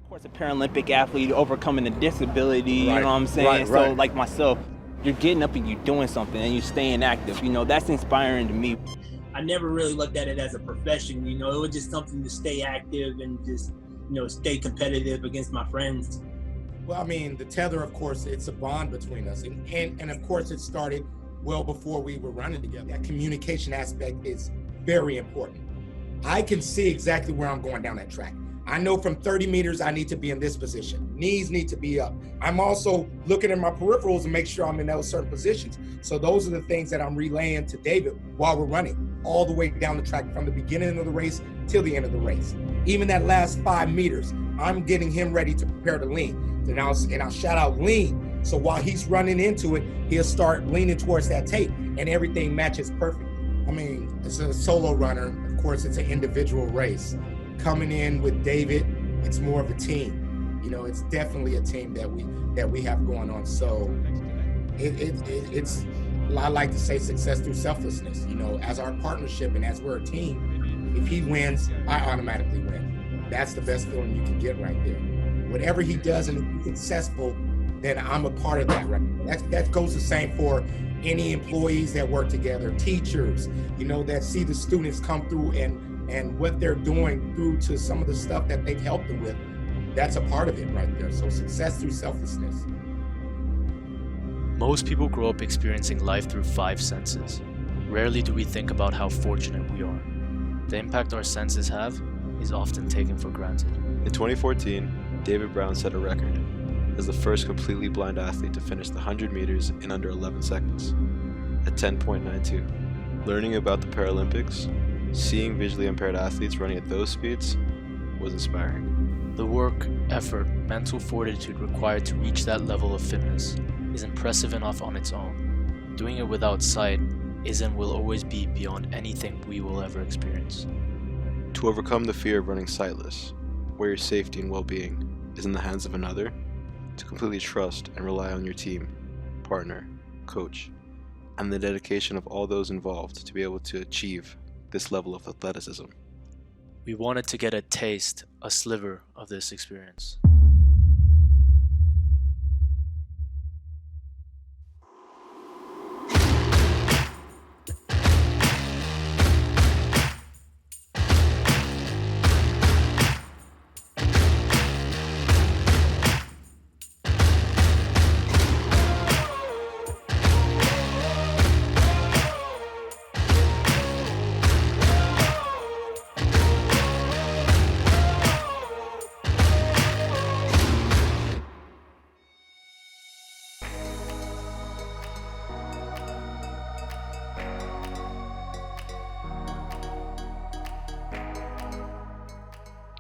course, a Paralympic athlete overcoming a disability, you Right, know what I'm saying? right, So right. like myself, you're getting up and you're doing something and you're staying active. That's inspiring to me. I never really looked at it as a profession, it was just something to stay active and just, stay competitive against my friends. Well, I mean, the tether, of course, it's a bond between us. And of course, it started well before we were running together. That communication aspect is very important. I can see exactly where I'm going down that track. I know from 30 meters, I need to be in this position. Knees need to be up. I'm also looking at my peripherals and make sure I'm in those certain positions. So those are the things that I'm relaying to David while we're running, all the way down the track from the beginning of the race till the end of the race. Even that last 5 meters, I'm getting him ready to prepare to lean. And I'll shout out lean. So while he's running into it, he'll start leaning towards that tape and everything matches perfect. I mean, it's a solo runner. Of course, it's an individual race. Coming in with David, it's more of a team. It's definitely a team that we have going on. So it's, I like to say, success through selflessness. As our partnership and as we're a team, if he wins, I automatically win. That's the best feeling you can get right there. Whatever he does and if he's successful, then I'm a part of that. Right? That goes the same for any employees that work together, teachers, that see the students come through and what they're doing through to some of the stuff that they've helped them with. That's a part of it right there. So success through selflessness. Most people grow up experiencing life through 5 senses. Rarely do we think about how fortunate we are. The impact our senses have is often taken for granted. In 2014, David Brown set a record as the first completely blind athlete to finish the 100 meters in under 11 seconds at 10.92. Learning about the Paralympics, seeing visually impaired athletes running at those speeds was inspiring. The work, effort, mental fortitude required to reach that level of fitness is impressive enough on its own. Doing it without sight is and will always be beyond anything we will ever experience. To overcome the fear of running sightless, where your safety and well-being is in the hands of another, to completely trust and rely on your team, partner, coach, and the dedication of all those involved to be able to achieve this level of athleticism. We wanted to get a taste, a sliver of this experience.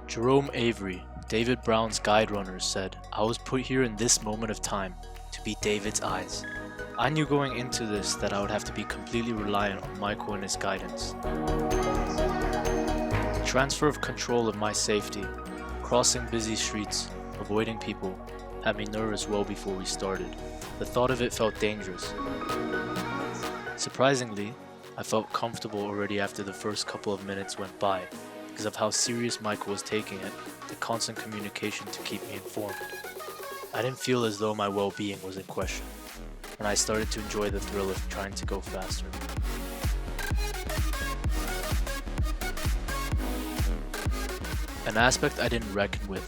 Jerome Avery, David Brown's guide runner, said, "I was put here in this moment of time to be David's eyes." I knew going into this that I would have to be completely reliant on Michael and his guidance. The transfer of control of my safety, crossing busy streets, avoiding people, had me nervous well before we started. The thought of it felt dangerous. Surprisingly, I felt comfortable already after the first couple of minutes went by, because of how serious Michael was taking it, the constant communication to keep me informed. I didn't feel as though my well-being was in question, and I started to enjoy the thrill of trying to go faster. An aspect I didn't reckon with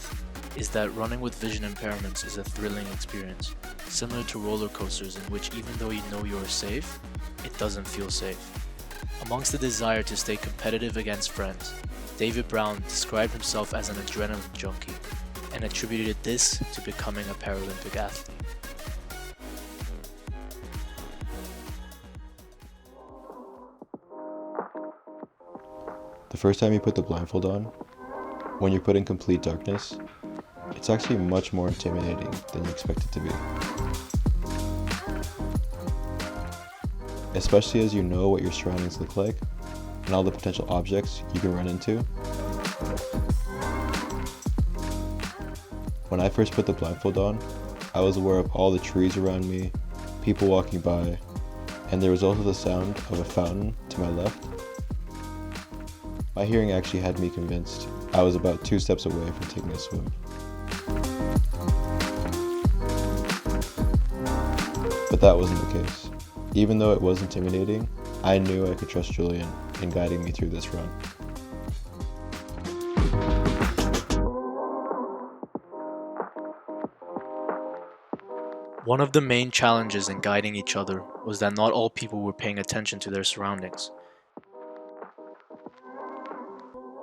is that running with vision impairments is a thrilling experience, similar to roller coasters in which even though you know you're safe, it doesn't feel safe. Amongst the desire to stay competitive against friends, David Brown described himself as an adrenaline junkie and attributed this to becoming a Paralympic athlete. The first time you put the blindfold on, when you're put in complete darkness, it's actually much more intimidating than you expect it to be. Especially as you know what your surroundings look like and all the potential objects you can run into. When I first put the blindfold on, I was aware of all the trees around me, people walking by, and there was also the sound of a fountain to my left. My hearing actually had me convinced I was about 2 steps away from taking a swim. But that wasn't the case. Even though it was intimidating, I knew I could trust Julian in guiding me through this run. One of the main challenges in guiding each other was that not all people were paying attention to their surroundings.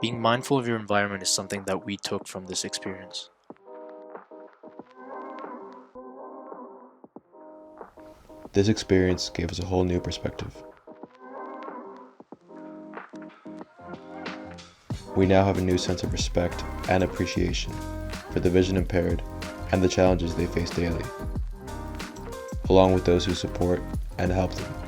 Being mindful of your environment is something that we took from this experience. This experience gave us a whole new perspective. We now have a new sense of respect and appreciation for the vision impaired and the challenges they face daily, along with those who support and help them.